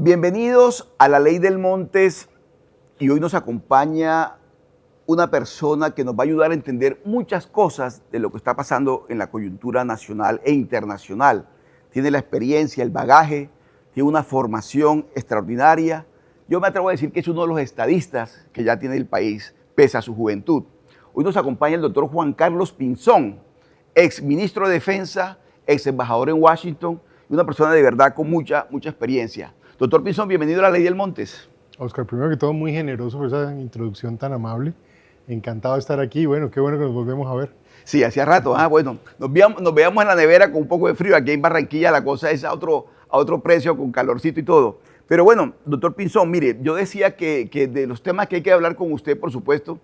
Bienvenidos a La Ley del Montes y hoy nos acompaña una persona que nos va a ayudar a entender muchas cosas de lo que está pasando en la coyuntura nacional e internacional. Tiene la experiencia, el bagaje, tiene una formación extraordinaria. Yo me atrevo a decir que es uno de los estadistas que ya tiene el país, pese a su juventud. Hoy nos acompaña el doctor Juan Carlos Pinzón, ex ministro de Defensa, ex embajador en Washington y una persona de verdad con mucha experiencia. Doctor Pinzón, bienvenido a La Ley del Montes. Oscar, primero que todo, muy generoso por esa introducción tan amable. Encantado de estar aquí. Bueno, qué bueno que nos volvemos a ver. Sí, hacía rato. Bueno, nos veíamos en la nevera con un poco de frío. Aquí en Barranquilla la cosa es a otro precio, con calorcito y todo. Pero bueno, doctor Pinzón, mire, yo decía que de los temas que hay que hablar con usted, por supuesto,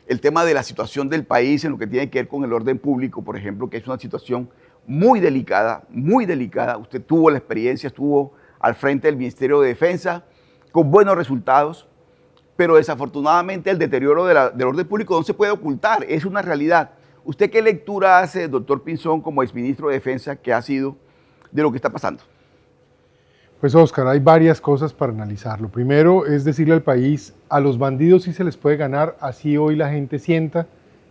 el tema de la situación del país en lo que tiene que ver con el orden público, por ejemplo, que es una situación muy delicada, muy delicada. Usted tuvo la experiencia, estuvo al frente del Ministerio de Defensa, con buenos resultados, pero desafortunadamente el deterioro del orden público no se puede ocultar, es una realidad. ¿Usted qué lectura hace, doctor Pinzón, como exministro de Defensa, que ha sido de lo que está pasando? Pues Oscar, hay varias cosas para analizar. Lo primero es decirle al país, a los bandidos sí se les puede ganar, así hoy la gente sienta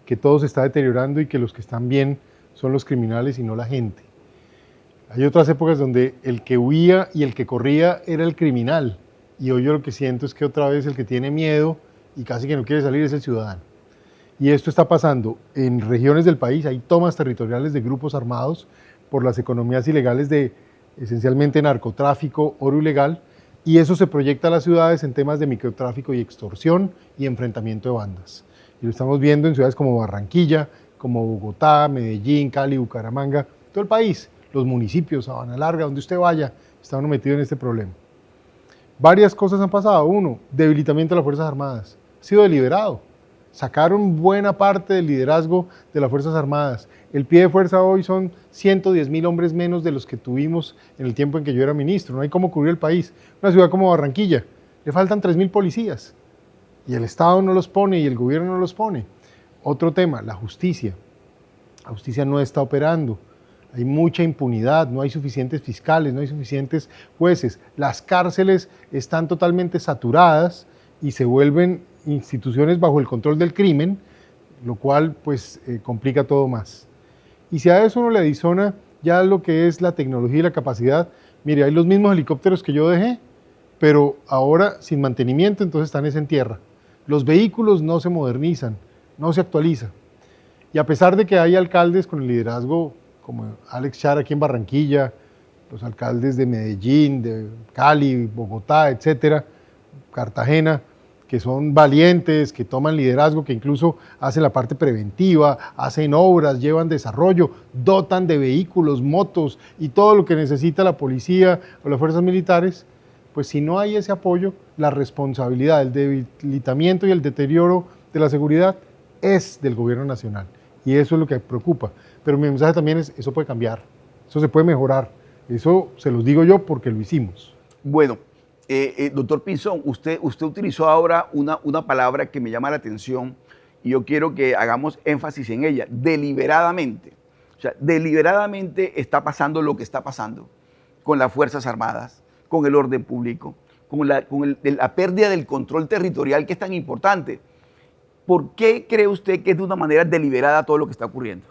que todo se está deteriorando y que los que están bien son los criminales y no la gente. Hay otras épocas donde el que huía y el que corría era el criminal, y hoy yo lo que siento es que otra vez el que tiene miedo y casi que no quiere salir es el ciudadano. Y esto está pasando en regiones del país, hay tomas territoriales de grupos armados por las economías ilegales de esencialmente narcotráfico, oro ilegal, y eso se proyecta a las ciudades en temas de microtráfico y extorsión y enfrentamiento de bandas. Y lo estamos viendo en ciudades como Barranquilla, como Bogotá, Medellín, Cali, Bucaramanga, todo el país. Los municipios, Sabana Larga, donde usted vaya, está uno metido en este problema. Varias cosas han pasado. Uno, debilitamiento de las Fuerzas Armadas. Ha sido deliberado. Sacaron buena parte del liderazgo de las Fuerzas Armadas. El pie de fuerza hoy son 110.000 hombres menos de los que tuvimos en el tiempo en que yo era ministro. No hay cómo cubrir el país. Una ciudad como Barranquilla, le faltan 3.000 policías. Y el Estado no los pone y el gobierno no los pone. Otro tema, la justicia. La justicia no está operando. Hay mucha impunidad, no hay suficientes fiscales, no hay suficientes jueces. Las cárceles están totalmente saturadas y se vuelven instituciones bajo el control del crimen, lo cual pues complica todo más. Y si a eso uno le adiciona ya lo que es la tecnología y la capacidad, mire, hay los mismos helicópteros que yo dejé, pero ahora sin mantenimiento, entonces están en tierra. Los vehículos no se modernizan, no se actualizan. Y a pesar de que hay alcaldes con el liderazgo como Alex Char aquí en Barranquilla, los alcaldes de Medellín, de Cali, Bogotá, etcétera, Cartagena, que son valientes, que toman liderazgo, que incluso hacen la parte preventiva, hacen obras, llevan desarrollo, dotan de vehículos, motos y todo lo que necesita la policía o las fuerzas militares, pues si no hay ese apoyo, la responsabilidad, el debilitamiento y el deterioro de la seguridad es del gobierno nacional. Y eso es lo que preocupa. Pero mi mensaje también es, eso puede cambiar, eso se puede mejorar. Eso se los digo yo porque lo hicimos. Bueno, doctor Pinzón, usted utilizó ahora una palabra que me llama la atención y yo quiero que hagamos énfasis en ella, deliberadamente. O sea, deliberadamente está pasando lo que está pasando con las Fuerzas Armadas, con el orden público, con la pérdida del control territorial que es tan importante. ¿Por qué cree usted que es de una manera deliberada todo lo que está ocurriendo?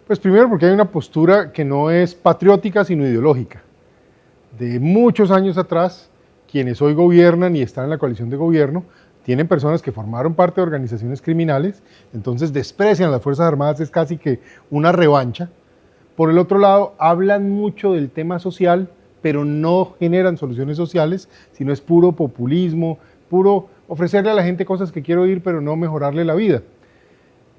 Pues primero porque hay una postura que no es patriótica sino ideológica. De muchos años atrás, quienes hoy gobiernan y están en la coalición de gobierno, tienen personas que formaron parte de organizaciones criminales, entonces desprecian a las Fuerzas Armadas, es casi que una revancha. Por el otro lado, hablan mucho del tema social, pero no generan soluciones sociales, sino es puro populismo, puro ofrecerle a la gente cosas que quiere oír, pero no mejorarle la vida.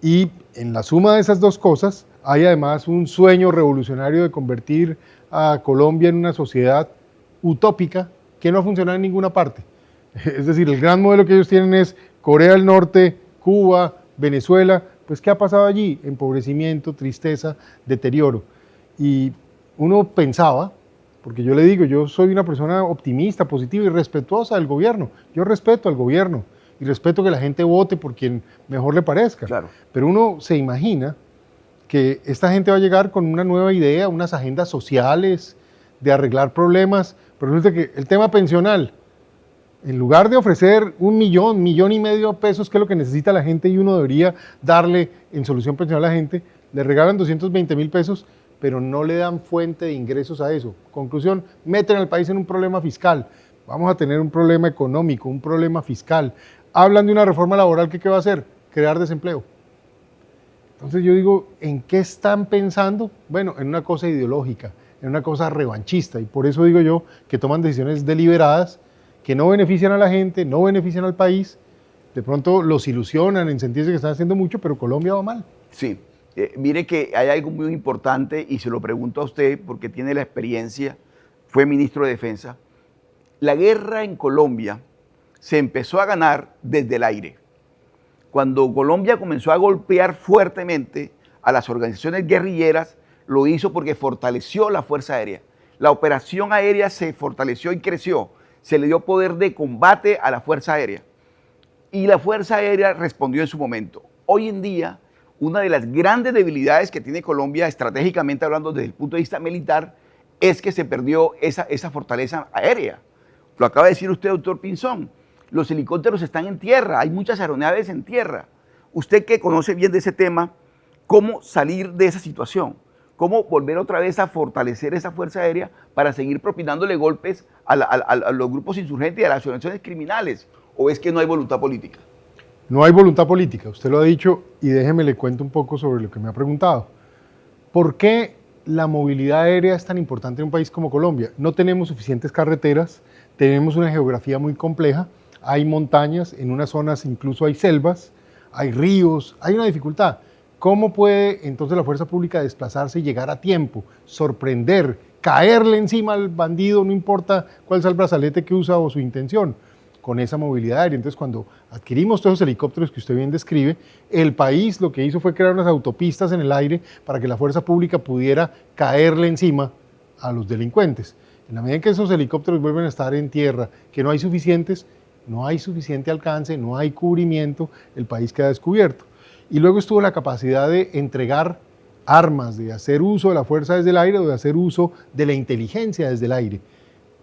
Y en la suma de esas dos cosas, hay además un sueño revolucionario de convertir a Colombia en una sociedad utópica que no ha funcionado en ninguna parte. Es decir, el gran modelo que ellos tienen es Corea del Norte, Cuba, Venezuela. Pues, ¿qué ha pasado allí? Empobrecimiento, tristeza, deterioro. Y uno pensaba, porque yo le digo, yo soy una persona optimista, positiva y respetuosa del gobierno. Yo respeto al gobierno y respeto que la gente vote por quien mejor le parezca. Claro. Pero uno se imagina que esta gente va a llegar con una nueva idea, unas agendas sociales, de arreglar problemas, pero resulta que el tema pensional, en lugar de ofrecer 1 millón, 1,5 millones de pesos, que es lo que necesita la gente y uno debería darle en solución pensional a la gente, le regalan 220,000 pesos, pero no le dan fuente de ingresos a eso. Conclusión, meten al país en un problema fiscal. Vamos a tener un problema económico, un problema fiscal. Hablan de una reforma laboral que ¿qué va a hacer? Crear desempleo. Entonces yo digo, ¿en qué están pensando? Bueno, en una cosa ideológica, en una cosa revanchista, y por eso digo yo que toman decisiones deliberadas que no benefician a la gente, no benefician al país, de pronto los ilusionan en sentirse que están haciendo mucho, pero Colombia va mal. Sí, mire que hay algo muy importante y se lo pregunto a usted porque tiene la experiencia, fue ministro de Defensa. La guerra en Colombia se empezó a ganar desde el aire. Cuando Colombia comenzó a golpear fuertemente a las organizaciones guerrilleras, lo hizo porque fortaleció la Fuerza Aérea. La operación aérea se fortaleció y creció. Se le dio poder de combate a la Fuerza Aérea. Y la Fuerza Aérea respondió en su momento. Hoy en día, una de las grandes debilidades que tiene Colombia, estratégicamente hablando desde el punto de vista militar, es que se perdió esa fortaleza aérea. Lo acaba de decir usted, doctor Pinzón. Los helicópteros están en tierra, hay muchas aeronaves en tierra. Usted que conoce bien de ese tema, ¿cómo salir de esa situación? ¿Cómo volver otra vez a fortalecer esa fuerza aérea para seguir propinándole golpes a los grupos insurgentes y a las organizaciones criminales? ¿O es que no hay voluntad política? No hay voluntad política, usted lo ha dicho, y déjeme le cuento un poco sobre lo que me ha preguntado. ¿Por qué la movilidad aérea es tan importante en un país como Colombia? No tenemos suficientes carreteras, tenemos una geografía muy compleja, hay montañas, en unas zonas incluso hay selvas, hay ríos, hay una dificultad. ¿Cómo puede entonces la fuerza pública desplazarse y llegar a tiempo, sorprender, caerle encima al bandido, no importa cuál sea el brazalete que usa o su intención, con esa movilidad aérea? Entonces, cuando adquirimos todos esos helicópteros que usted bien describe, el país lo que hizo fue crear unas autopistas en el aire para que la fuerza pública pudiera caerle encima a los delincuentes. En la medida en que esos helicópteros vuelven a estar en tierra, que no hay suficientes, no hay suficiente alcance, no hay cubrimiento, el país queda descubierto. Y luego estuvo la capacidad de entregar armas, de hacer uso de la fuerza desde el aire o de hacer uso de la inteligencia desde el aire,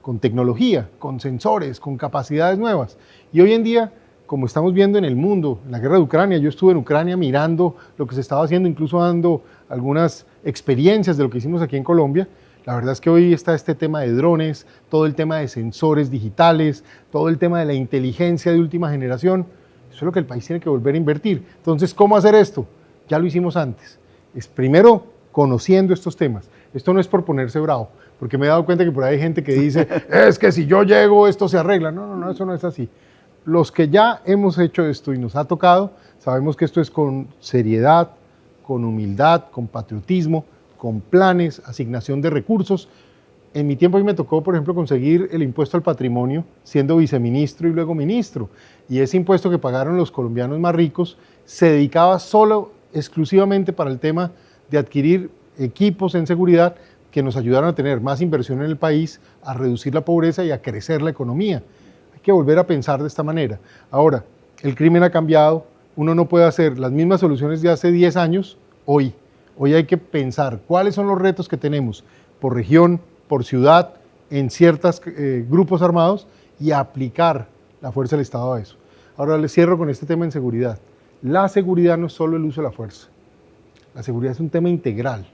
con tecnología, con sensores, con capacidades nuevas. Y hoy en día, como estamos viendo en el mundo, en la guerra de Ucrania, yo estuve en Ucrania mirando lo que se estaba haciendo, incluso dando algunas experiencias de lo que hicimos aquí en Colombia. La verdad es que hoy está este tema de drones, todo el tema de sensores digitales, todo el tema de la inteligencia de última generación. Eso es lo que el país tiene que volver a invertir. Entonces, ¿cómo hacer esto? Ya lo hicimos antes. Es primero conociendo estos temas. Esto no es por ponerse bravo, porque me he dado cuenta que por ahí hay gente que dice, es que si yo llego esto se arregla. No, eso no es así. Los que ya hemos hecho esto y nos ha tocado, sabemos que esto es con seriedad, con humildad, con patriotismo, con planes, asignación de recursos. En mi tiempo a mí me tocó, por ejemplo, conseguir el impuesto al patrimonio siendo viceministro y luego ministro. Y ese impuesto que pagaron los colombianos más ricos se dedicaba solo, exclusivamente para el tema de adquirir equipos en seguridad que nos ayudaron a tener más inversión en el país, a reducir la pobreza y a crecer la economía. Hay que volver a pensar de esta manera. Ahora, el crimen ha cambiado, uno no puede hacer las mismas soluciones de hace 10 años hoy. Hoy hay que pensar cuáles son los retos que tenemos por región, por ciudad, en ciertos grupos armados y aplicar la fuerza del Estado a eso. Ahora les cierro con este tema en seguridad. La seguridad no es solo el uso de la fuerza. La seguridad es un tema integral.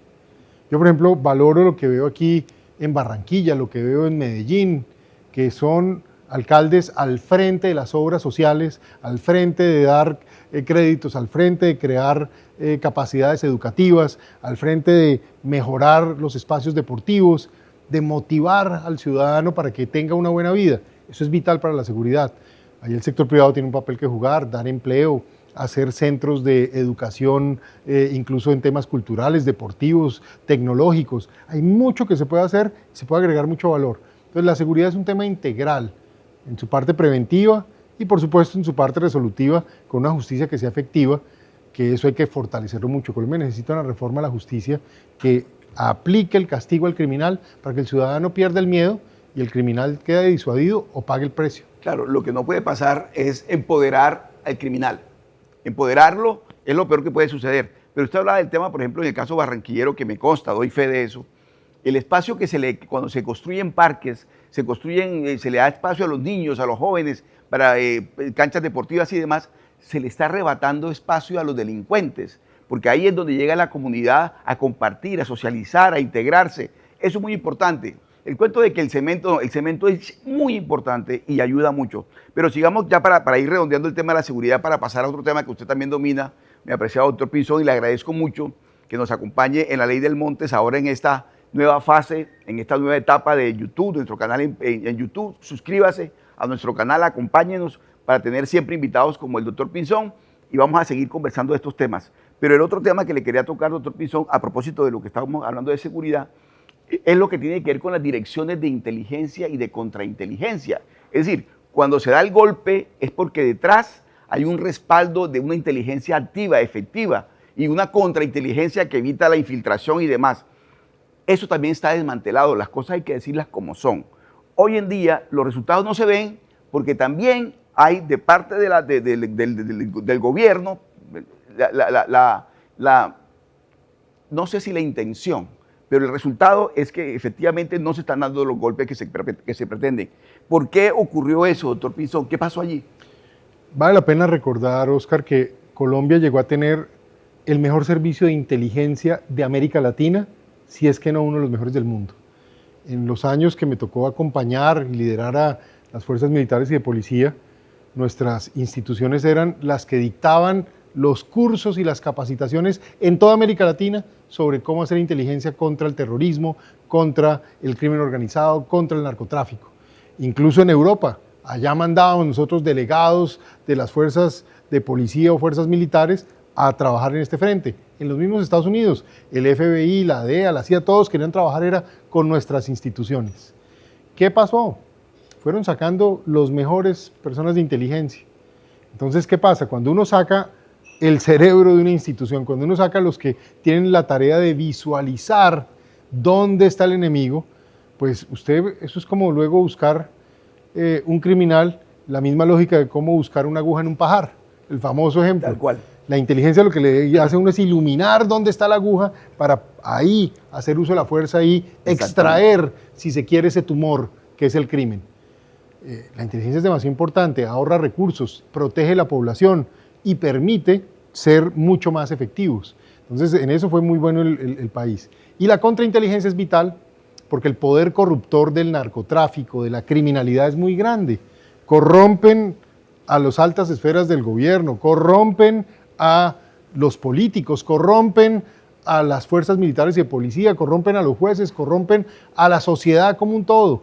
Yo, por ejemplo, valoro lo que veo aquí en Barranquilla, lo que veo en Medellín, que son alcaldes al frente de las obras sociales, al frente de dar créditos, al frente de crear capacidades educativas, al frente de mejorar los espacios deportivos, de motivar al ciudadano para que tenga una buena vida. Eso es vital para la seguridad. Ahí el sector privado tiene un papel que jugar, dar empleo, hacer centros de educación, incluso en temas culturales, deportivos, tecnológicos. Hay mucho que se puede hacer, se puede agregar mucho valor. Entonces la seguridad es un tema integral, en su parte preventiva y por supuesto en su parte resolutiva, con una justicia que sea efectiva, que eso hay que fortalecerlo mucho. Colombia necesita una reforma a la justicia que aplique el castigo al criminal para que el ciudadano pierda el miedo y el criminal quede disuadido o pague el precio. Claro, lo que no puede pasar es empoderar al criminal. Empoderarlo es lo peor que puede suceder. Pero usted hablaba del tema, por ejemplo, en el caso barranquillero, que me consta, doy fe de eso. el espacio cuando se construyen parques, se le da espacio a los niños, a los jóvenes, para canchas deportivas y demás, se le está arrebatando espacio a los delincuentes, porque ahí es donde llega la comunidad a compartir, a socializar, a integrarse. Eso es muy importante. El cuento de que el cemento es muy importante y ayuda mucho. Pero sigamos ya para ir redondeando el tema de la seguridad, para pasar a otro tema que usted también domina, mi apreciado doctor Pinzón, y le agradezco mucho que nos acompañe en la Ley del Montes ahora en esta nueva fase, en esta nueva etapa de YouTube, nuestro canal en YouTube. Suscríbase a nuestro canal, acompáñenos para tener siempre invitados como el doctor Pinzón y vamos a seguir conversando de estos temas. Pero el otro tema que le quería tocar, doctor Pinzón, a propósito de lo que estábamos hablando de seguridad, es lo que tiene que ver con las direcciones de inteligencia y de contrainteligencia. Es decir, cuando se da el golpe es porque detrás hay un respaldo de una inteligencia activa, efectiva, y una contrainteligencia que evita la infiltración y demás. Eso también está desmantelado, las cosas hay que decirlas como son. Hoy en día los resultados no se ven porque también hay de parte del gobierno, no sé si la intención, pero el resultado es que efectivamente no se están dando los golpes que se pretenden. ¿Por qué ocurrió eso, doctor Pinzón? ¿Qué pasó allí? Vale la pena recordar, Oscar, que Colombia llegó a tener el mejor servicio de inteligencia de América Latina, si es que no uno de los mejores del mundo. En los años que me tocó acompañar y liderar a las fuerzas militares y de policía, nuestras instituciones eran las que dictaban los cursos y las capacitaciones en toda América Latina sobre cómo hacer inteligencia contra el terrorismo, contra el crimen organizado, contra el narcotráfico. Incluso en Europa, allá mandábamos nosotros delegados de las fuerzas de policía o fuerzas militares a trabajar en este frente. En los mismos Estados Unidos, el FBI, la DEA, la CIA, todos querían trabajar era con nuestras instituciones. ¿Qué pasó? Fueron sacando los mejores personas de inteligencia. Entonces, ¿qué pasa? Cuando uno saca el cerebro de una institución, cuando uno saca a los que tienen la tarea de visualizar dónde está el enemigo, pues eso es como luego buscar un criminal, la misma lógica de cómo buscar una aguja en un pajar, el famoso ejemplo. Tal cual. La inteligencia lo que le hace a uno es iluminar dónde está la aguja para ahí hacer uso de la fuerza y extraer, si se quiere, ese tumor que es el crimen. La inteligencia es demasiado importante, ahorra recursos, protege la población y permite ser mucho más efectivos. Entonces, en eso fue muy bueno el país. Y la contrainteligencia es vital porque el poder corruptor del narcotráfico, de la criminalidad es muy grande. Corrompen a las altas esferas del gobierno, corrompen a los políticos, corrompen a las fuerzas militares y de policía, corrompen a los jueces, corrompen a la sociedad como un todo.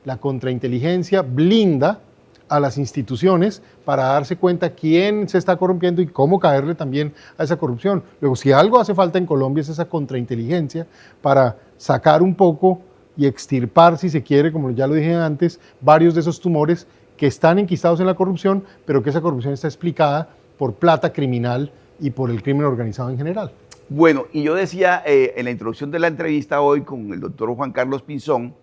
La contrainteligencia blinda a las instituciones para darse cuenta quién se está corrompiendo y cómo caerle también a esa corrupción. Luego, si algo hace falta en Colombia es esa contrainteligencia para sacar un poco y extirpar, si se quiere, como ya lo dije antes, varios de esos tumores que están enquistados en la corrupción, pero que esa corrupción está explicada por plata criminal y por el crimen organizado en general. Bueno, y yo decía en la introducción de la entrevista hoy con el doctor Juan Carlos Pinzón,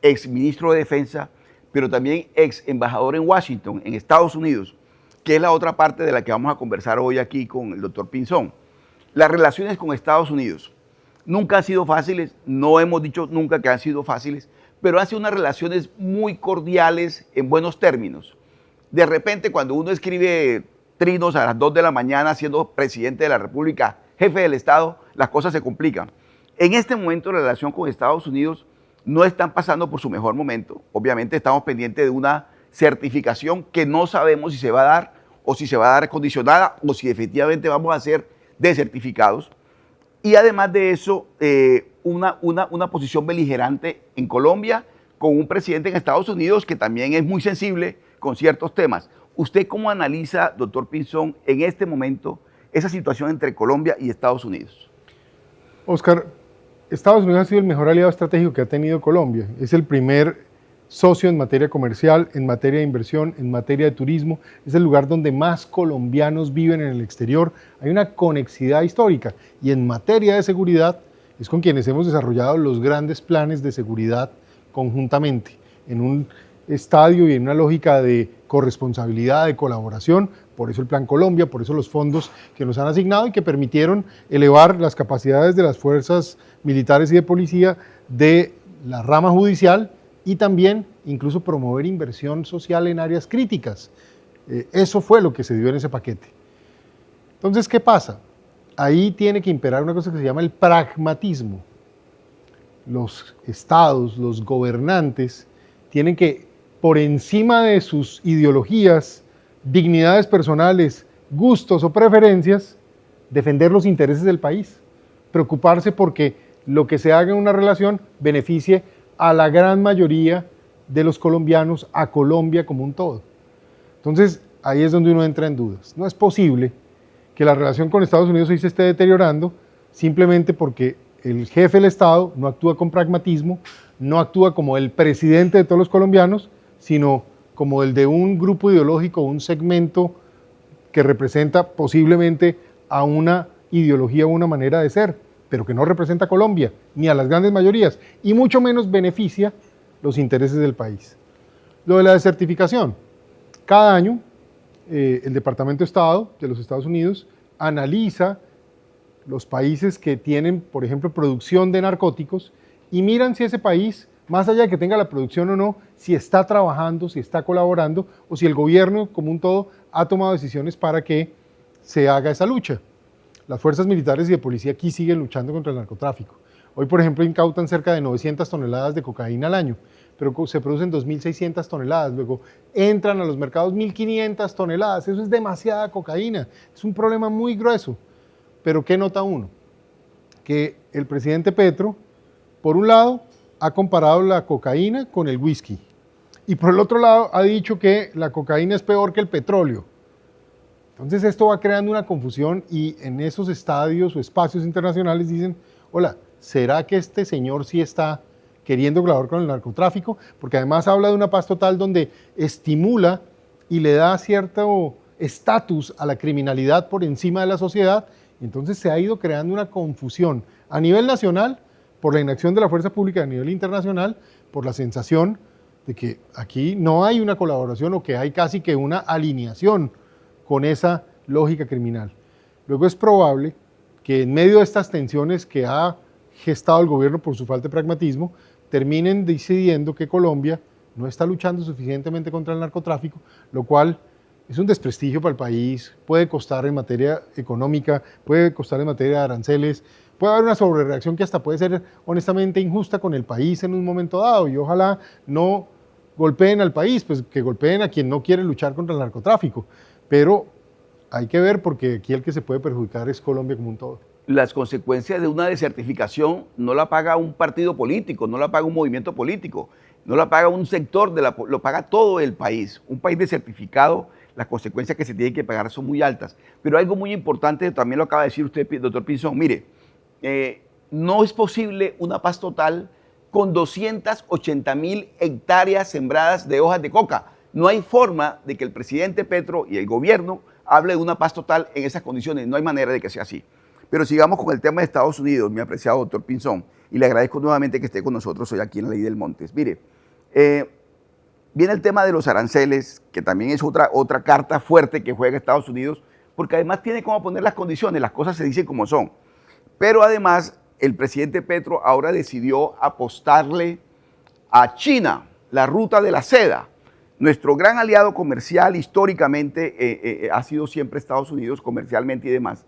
ex ministro de Defensa, pero también ex embajador en Washington, en Estados Unidos, que es la otra parte de la que vamos a conversar hoy aquí con el doctor Pinzón. Las relaciones con Estados Unidos nunca han sido fáciles, no hemos dicho nunca que han sido fáciles, pero han sido unas relaciones muy cordiales en buenos términos. De repente, cuando uno escribe trinos a las 2 de la mañana siendo presidente de la República, jefe del Estado, las cosas se complican. En este momento la relación con Estados Unidos no están pasando por su mejor momento. Obviamente estamos pendientes de una certificación que no sabemos si se va a dar o si se va a dar condicionada o si efectivamente vamos a ser desertificados. Y además de eso, una posición beligerante en Colombia con un presidente en Estados Unidos que también es muy sensible con ciertos temas. ¿Usted cómo analiza, doctor Pinzón, en este momento esa situación entre Colombia y Estados Unidos? Oscar, Estados Unidos ha sido el mejor aliado estratégico que ha tenido Colombia. Es el primer socio en materia comercial, en materia de inversión, en materia de turismo. Es el lugar donde más colombianos viven en el exterior. Hay una conexidad histórica. Y en materia de seguridad, es con quienes hemos desarrollado los grandes planes de seguridad conjuntamente, en un estadio y en una lógica de corresponsabilidad, de colaboración, por eso el Plan Colombia, por eso los fondos que nos han asignado y que permitieron elevar las capacidades de las fuerzas militares y de policía de la rama judicial y también incluso promover inversión social en áreas críticas. Eso fue lo que se dio en ese paquete. Entonces, ¿qué pasa? Ahí tiene que imperar una cosa que se llama el pragmatismo. Los estados, los gobernantes, tienen que, por encima de sus ideologías, dignidades personales, gustos o preferencias, defender los intereses del país, preocuparse porque lo que se haga en una relación beneficie a la gran mayoría de los colombianos, a Colombia como un todo. Entonces, ahí es donde uno entra en dudas. No es posible que la relación con Estados Unidos hoy se esté deteriorando simplemente porque el jefe del Estado no actúa con pragmatismo, no actúa como el presidente de todos los colombianos, sino como el de un grupo ideológico, un segmento que representa posiblemente a una ideología o una manera de ser, pero que no representa a Colombia, ni a las grandes mayorías, y mucho menos beneficia los intereses del país. Lo de la desertificación. Cada año, el Departamento de Estado de los Estados Unidos analiza los países que tienen, por ejemplo, producción de narcóticos y miran si ese país, más allá de que tenga la producción o no, si está trabajando, si está colaborando o si el gobierno como un todo ha tomado decisiones para que se haga esa lucha. Las fuerzas militares y de policía aquí siguen luchando contra el narcotráfico. Hoy, por ejemplo, incautan cerca de 900 toneladas de cocaína al año, pero se producen 2.600 toneladas, luego entran a los mercados 1.500 toneladas, eso es demasiada cocaína, es un problema muy grueso. Pero ¿qué nota uno? Que el presidente Petro, por un lado, ha comparado la cocaína con el whisky, y por el otro lado ha dicho que la cocaína es peor que el petróleo. Entonces esto va creando una confusión y en esos estadios o espacios internacionales dicen, hola, ¿será que este señor sí está queriendo colaborar con el narcotráfico? Porque además habla de una paz total donde estimula y le da cierto estatus a la criminalidad por encima de la sociedad. Entonces se ha ido creando una confusión a nivel nacional por la inacción de la fuerza pública, a nivel internacional por la sensación de que aquí no hay una colaboración o que hay casi que una alineación con esa lógica criminal. Luego es probable que en medio de estas tensiones que ha gestado el gobierno por su falta de pragmatismo, terminen decidiendo que Colombia no está luchando suficientemente contra el narcotráfico, lo cual es un desprestigio para el país, puede costar en materia económica, puede costar en materia de aranceles, puede haber una sobrereacción que hasta puede ser honestamente injusta con el país en un momento dado y ojalá no golpeen al país, pues que golpeen a quien no quiere luchar contra el narcotráfico. Pero hay que ver porque aquí el que se puede perjudicar es Colombia como un todo. Las consecuencias de una desertificación no la paga un partido político, no la paga un movimiento político, no la paga un sector, lo paga todo el país. Un país desertificado, las consecuencias que se tienen que pagar son muy altas. Pero algo muy importante, también lo acaba de decir usted, doctor Pinzón, mire, no es posible una paz total con 280.000 hectáreas sembradas de hojas de coca. No hay forma de que el presidente Petro y el gobierno hable de una paz total en esas condiciones. No hay manera de que sea así. Pero sigamos con el tema de Estados Unidos, mi apreciado doctor Pinzón, y le agradezco nuevamente que esté con nosotros hoy aquí en la Ley del Montes. Mire, viene el tema de los aranceles, que también es otra carta fuerte que juega Estados Unidos, porque además tiene cómo poner las condiciones, las cosas se dicen como son. Pero además, el presidente Petro ahora decidió apostarle a China, la ruta de la seda. Nuestro gran aliado comercial históricamente ha sido siempre Estados Unidos, comercialmente y demás.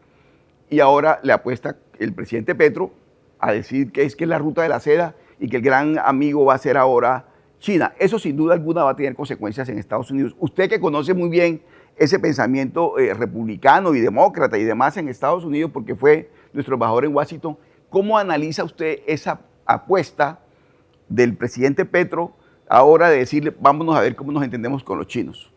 Y ahora le apuesta el presidente Petro a decir que es la ruta de la seda y que el gran amigo va a ser ahora China. Eso sin duda alguna va a tener consecuencias en Estados Unidos. Usted que conoce muy bien ese pensamiento republicano y demócrata y demás en Estados Unidos porque fue nuestro embajador en Washington, ¿cómo analiza usted esa apuesta del presidente Petro ahora de decirle vámonos a ver cómo nos entendemos con los chinos?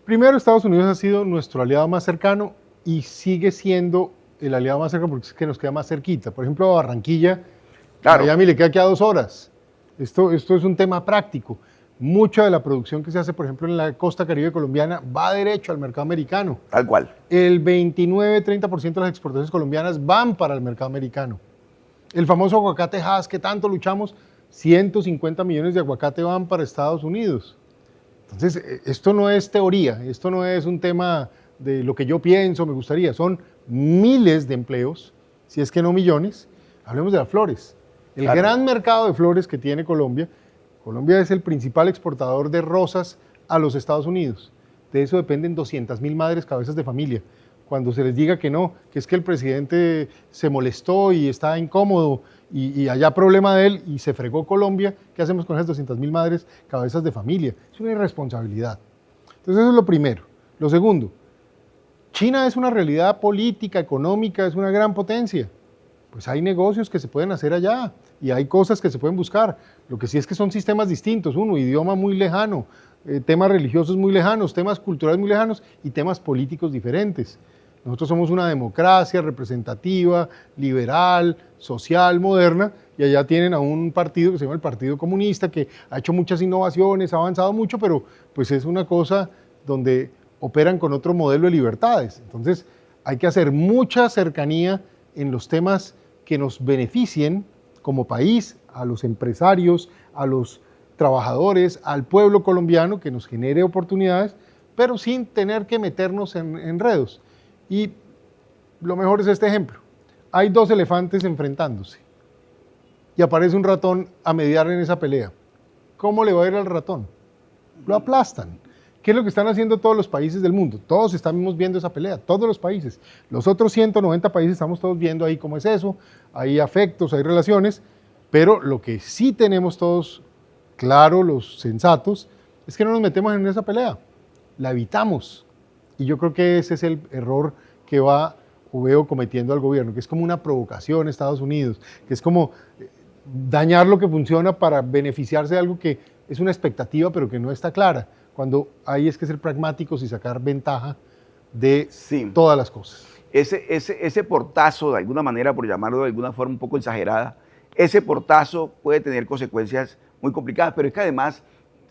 Primero, Estados Unidos ha sido nuestro aliado más cercano y sigue siendo el aliado más cercano porque es que nos queda más cerquita. Por ejemplo, a Barranquilla, claro. Miami le queda aquí a 2 horas. Esto es un tema práctico. Mucha de la producción que se hace, por ejemplo, en la costa caribe colombiana va derecho al mercado americano. Tal cual. El 29-30% de las exportaciones colombianas van para el mercado americano. El famoso aguacate Hass que tanto luchamos, 150 millones de aguacate van para Estados Unidos. Entonces, esto no es teoría, esto no es un tema de lo que yo pienso, me gustaría, son miles de empleos, si es que no millones. Hablemos de las flores. El Claro. gran mercado de flores que tiene Colombia, Colombia es el principal exportador de rosas a los Estados Unidos. De eso dependen 200.000 madres cabezas de familia. Cuando se les diga que no, que es que el presidente se molestó y está incómodo y allá problema de él y se fregó Colombia, ¿qué hacemos con esas 200.000 madres cabezas de familia? Es una irresponsabilidad. Entonces eso es lo primero. Lo segundo, China es una realidad política, económica, es una gran potencia. Pues hay negocios que se pueden hacer allá y hay cosas que se pueden buscar. Lo que sí es que son sistemas distintos, uno, idioma muy lejano, temas religiosos muy lejanos, temas culturales muy lejanos y temas políticos diferentes. Nosotros somos una democracia representativa, liberal, social, moderna, y allá tienen a un partido que se llama el Partido Comunista, que ha hecho muchas innovaciones, ha avanzado mucho, pero pues es una cosa donde operan con otro modelo de libertades. Entonces hay que hacer mucha cercanía en los temas que nos beneficien como país, a los empresarios, a los trabajadores, al pueblo colombiano, que nos genere oportunidades, pero sin tener que meternos en enredos. Y lo mejor es este ejemplo. Hay dos elefantes enfrentándose y aparece un ratón a mediar en esa pelea. ¿Cómo le va a ir al ratón? Lo aplastan. ¿Qué es lo que están haciendo todos los países del mundo? Todos estamos viendo esa pelea, todos los países. Los otros 190 países estamos todos viendo ahí cómo es eso, hay afectos, hay relaciones, pero lo que sí tenemos todos claro, los sensatos, es que no nos metemos en esa pelea, la evitamos. Y yo creo que ese es el error que va o veo cometiendo al gobierno, que es como una provocación a Estados Unidos, que es como dañar lo que funciona para beneficiarse de algo que es una expectativa pero que no está clara, cuando hay es que ser pragmáticos y sacar ventaja de Sí. todas las cosas. Ese portazo, de alguna manera, por llamarlo de alguna forma un poco exagerada, ese portazo puede tener consecuencias muy complicadas, pero es que además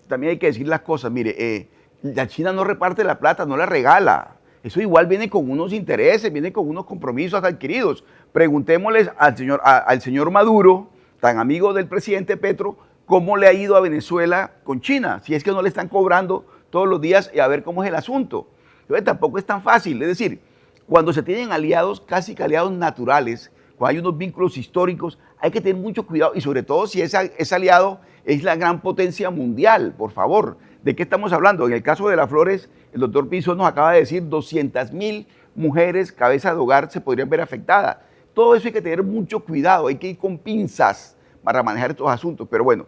también hay que decir las cosas. Mire, la China no reparte la plata, no la regala. Eso igual viene con unos intereses, viene con unos compromisos adquiridos. Preguntémosles al señor Maduro, tan amigo del presidente Petro, cómo le ha ido a Venezuela con China, si es que no le están cobrando todos los días y a ver cómo es el asunto. Entonces tampoco es tan fácil, es decir, cuando se tienen aliados, casi que aliados naturales, cuando hay unos vínculos históricos, hay que tener mucho cuidado y sobre todo si ese aliado es la gran potencia mundial, por favor. ¿De qué estamos hablando? En el caso de las flores, el doctor Pinzón nos acaba de decir 200.000 mujeres cabezas de hogar se podrían ver afectadas. Todo eso hay que tener mucho cuidado, hay que ir con pinzas para manejar estos asuntos. Pero bueno,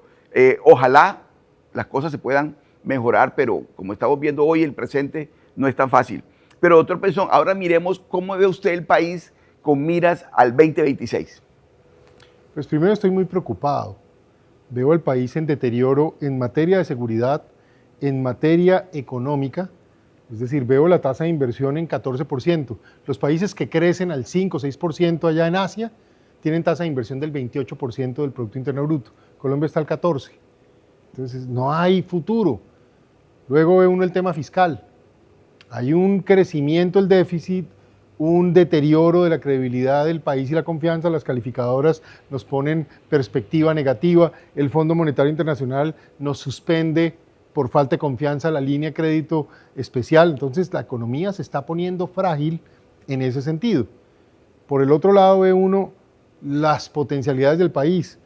ojalá las cosas se puedan mejorar, pero como estamos viendo hoy, el presente no es tan fácil. Pero doctor Pinzón, ahora miremos cómo ve usted el país con miras al 2026. Pues primero estoy muy preocupado. Veo el país en deterioro en materia de seguridad, en materia económica, es decir, veo la tasa de inversión en 14%. Los países que crecen al 5 o 6% allá en Asia tienen tasa de inversión del 28% del Producto Interno Bruto. Colombia está al 14%. Entonces, no hay futuro. Luego ve uno el tema fiscal. Hay un crecimiento del déficit, un deterioro de la credibilidad del país y la confianza. Las calificadoras nos ponen perspectiva negativa. El Fondo Monetario Internacional nos suspende por falta de confianza la línea de crédito especial. Entonces la economía se está poniendo frágil en ese sentido. Por el otro lado ve uno las potencialidades del país.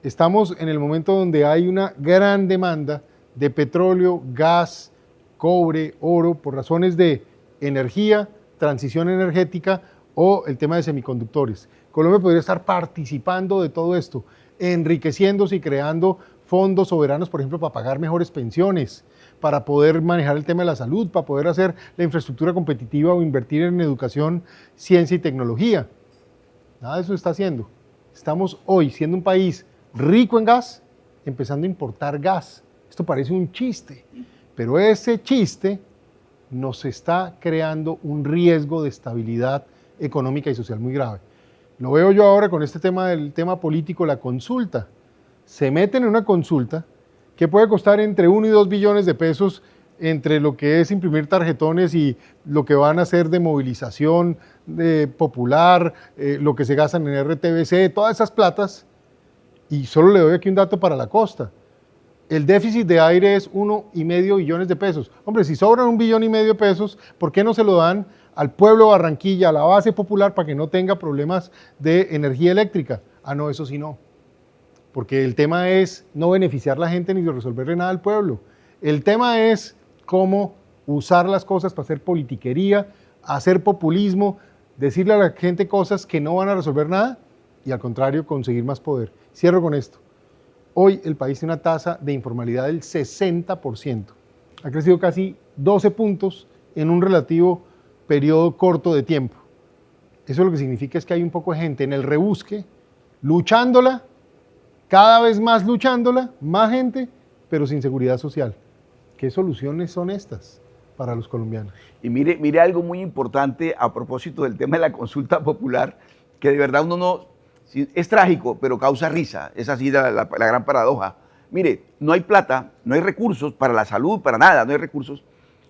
Estamos en el momento donde hay una gran demanda de petróleo, gas, cobre, oro, por razones de energía, transición energética o el tema de semiconductores. Colombia podría estar participando de todo esto, enriqueciéndose y creando fondos soberanos, por ejemplo, para pagar mejores pensiones, para poder manejar el tema de la salud, para poder hacer la infraestructura competitiva o invertir en educación, ciencia y tecnología. Nada de eso se está haciendo. Estamos hoy, siendo un país rico en gas, empezando a importar gas. Esto parece un chiste, pero ese chiste nos está creando un riesgo de estabilidad económica y social muy grave. Lo veo yo ahora con este tema del tema político, la consulta. Se meten en una consulta que puede costar entre 1 y 2 billones de pesos entre lo que es imprimir tarjetones y lo que van a hacer de movilización popular, lo que se gastan en RTBC, todas esas platas. Y solo le doy aquí un dato para la costa. el déficit de aire es 1,5 billones de pesos. Hombre, si sobran 1,5 billones de pesos, ¿por qué no se lo dan al pueblo de Barranquilla, a la base popular, para que no tenga problemas de energía eléctrica? Ah, no, eso sí no. Porque el tema es no beneficiar a la gente ni resolverle nada al pueblo. El tema es cómo usar las cosas para hacer politiquería, hacer populismo, decirle a la gente cosas que no van a resolver nada y al contrario conseguir más poder. Cierro con esto. Hoy el país tiene una tasa de informalidad del 60%. Ha crecido casi 12 puntos en un relativo periodo corto de tiempo. Eso lo que significa es que hay un poco de gente en el rebusque, luchándola, cada vez más luchándola, más gente, pero sin seguridad social. ¿Qué soluciones son estas para los colombianos? Y mire algo muy importante a propósito del tema de la consulta popular, que de verdad uno no, es trágico, pero causa risa, es así la gran paradoja. Mire, no hay plata, no hay recursos para la salud, para nada, no hay recursos,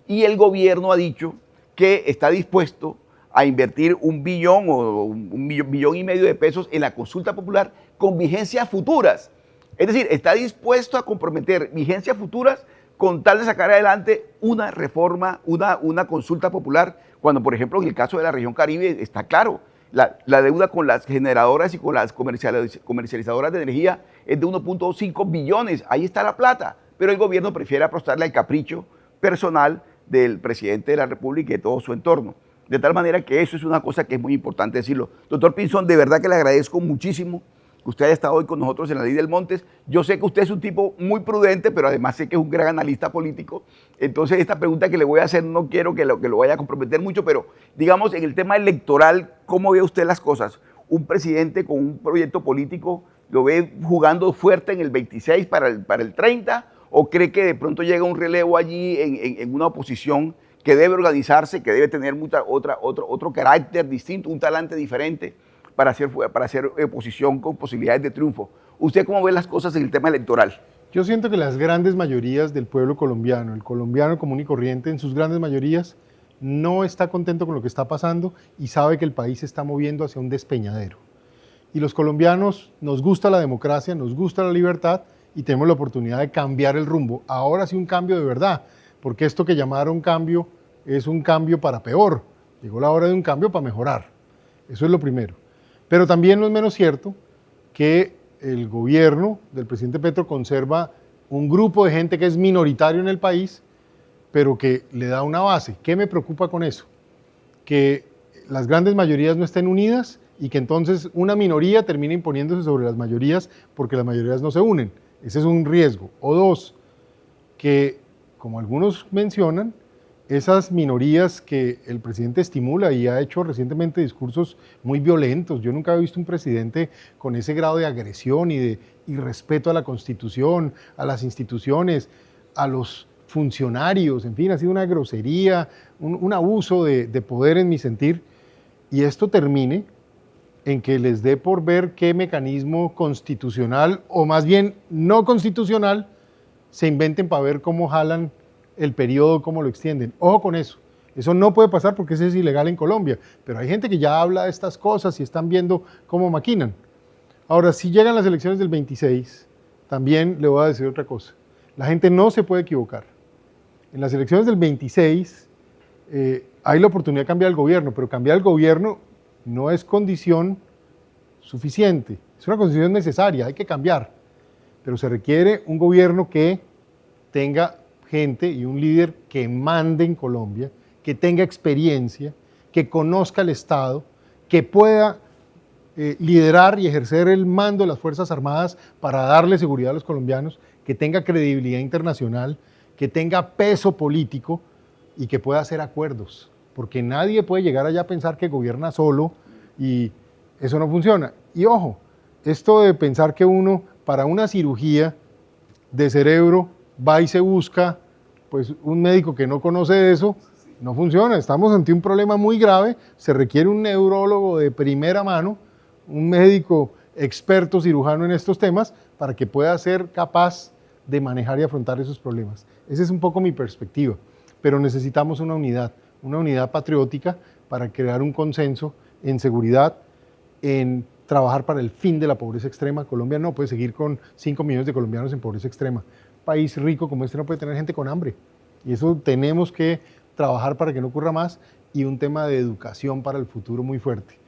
y el gobierno ha dicho que está dispuesto a invertir 1 billón o 1,5 billones de pesos en la consulta popular con vigencias futuras. Es decir, está dispuesto a comprometer vigencias futuras con tal de sacar adelante una reforma, una consulta popular, cuando por ejemplo en el caso de la región Caribe está claro, la deuda con las generadoras y con las comercializadoras de energía es de 1,5 billones, ahí está la plata, pero el gobierno prefiere apostarle al capricho personal del presidente de la República y de todo su entorno. De tal manera que eso es una cosa que es muy importante decirlo. Doctor Pinzón, de verdad que le agradezco muchísimo que usted haya estado hoy con nosotros en la Ley del Montes. Yo sé que usted es un tipo muy prudente, pero además sé que es un gran analista político. Entonces, esta pregunta que le voy a hacer no quiero que lo vaya a comprometer mucho, pero digamos, en el tema electoral, ¿cómo ve usted las cosas? Un presidente con un proyecto político, ¿lo ve jugando fuerte en el 26 para el 30? ¿O cree que de pronto llega un relevo allí en una oposición que debe organizarse, que debe tener otro carácter distinto, un talante diferente para hacer oposición con posibilidades de triunfo? ¿Usted cómo ve las cosas en el tema electoral? Yo siento que las grandes mayorías del pueblo colombiano, el colombiano común y corriente en sus grandes mayorías, no está contento con lo que está pasando y sabe que el país se está moviendo hacia un despeñadero. Y los colombianos nos gusta la democracia, nos gusta la libertad y tenemos la oportunidad de cambiar el rumbo. Ahora sí un cambio de verdad, porque esto que llamaron cambio es un cambio para peor. Llegó la hora de un cambio para mejorar. Eso es lo primero. Pero también no es menos cierto que el gobierno del presidente Petro conserva un grupo de gente que es minoritario en el país, pero que le da una base. ¿Qué me preocupa con eso? Que las grandes mayorías no estén unidas y que entonces una minoría termine imponiéndose sobre las mayorías porque las mayorías no se unen. Ese es un riesgo. O dos, que como algunos mencionan, esas minorías que el presidente estimula y ha hecho recientemente discursos muy violentos. Yo nunca he visto un presidente con ese grado de agresión y de irrespeto a la Constitución, a las instituciones, a los funcionarios, en fin, ha sido una grosería, un abuso de poder en mi sentir, y esto termine en que les dé por ver qué mecanismo constitucional, o más bien no constitucional, se inventen para ver cómo jalan el periodo, cómo lo extienden. Ojo con eso. Eso no puede pasar porque eso es ilegal en Colombia, pero hay gente que ya habla de estas cosas y están viendo cómo maquinan. Ahora, si llegan las elecciones del 26, también le voy a decir otra cosa. La gente no se puede equivocar. En las elecciones del 26 hay la oportunidad de cambiar el gobierno, pero cambiar el gobierno no es condición suficiente. Es una condición necesaria, hay que cambiar. Pero se requiere un gobierno que tenga gente y un líder que mande en Colombia, que tenga experiencia, que conozca el Estado, que pueda liderar y ejercer el mando de las Fuerzas Armadas para darle seguridad a los colombianos, que tenga credibilidad internacional, que tenga peso político y que pueda hacer acuerdos, porque nadie puede llegar allá a pensar que gobierna solo y eso no funciona. Y ojo, esto de pensar que uno para una cirugía de cerebro va y se busca pues un médico que no conoce eso, no funciona. Estamos ante un problema muy grave, se requiere un neurólogo de primera mano, un médico experto cirujano en estos temas para que pueda ser capaz de manejar y afrontar esos problemas. Esa es un poco mi perspectiva, pero necesitamos una unidad patriótica para crear un consenso en seguridad, en trabajar para el fin de la pobreza extrema. Colombia no puede seguir con 5 millones de colombianos en pobreza extrema. país rico como este no puede tener gente con hambre. Y eso tenemos que trabajar para que no ocurra más, y un tema de educación para el futuro muy fuerte.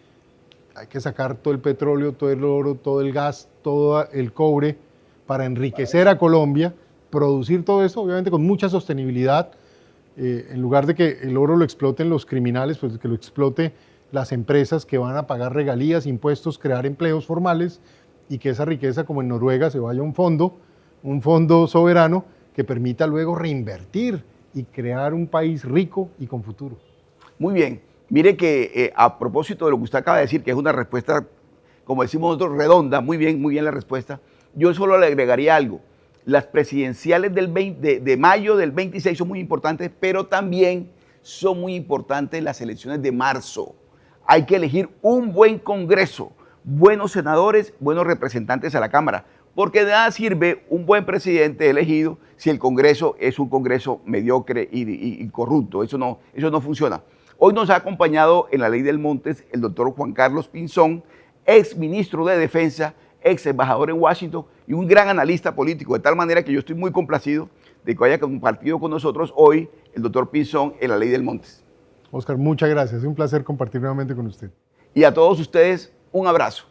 Hay que sacar todo el petróleo, todo el oro, todo el gas, todo el cobre para enriquecer a Colombia, producir todo eso, obviamente con mucha sostenibilidad, en lugar de que el oro lo exploten los criminales, pues que lo explote las empresas que van a pagar regalías, impuestos, crear empleos formales, y que esa riqueza, como en Noruega, se vaya a un fondo soberano que permita luego reinvertir y crear un país rico y con futuro. Muy bien. Mire que a propósito de lo que usted acaba de decir, que es una respuesta, como decimos nosotros, redonda, muy bien la respuesta, yo solo le agregaría algo. Las presidenciales de mayo del 26 son muy importantes, pero también son muy importantes las elecciones de marzo. Hay que elegir un buen Congreso, buenos senadores, buenos representantes a la Cámara, porque de nada sirve un buen presidente elegido si el Congreso es un Congreso mediocre y corrupto. Eso no funciona. Hoy nos ha acompañado en la Ley del Montes el doctor Juan Carlos Pinzón, ex ministro de Defensa, ex embajador en Washington y un gran analista político, de tal manera que yo estoy muy complacido de que haya compartido con nosotros hoy el doctor Pinzón en la Ley del Montes. Oscar, muchas gracias. Es un placer compartir nuevamente con usted. Y a todos ustedes, un abrazo.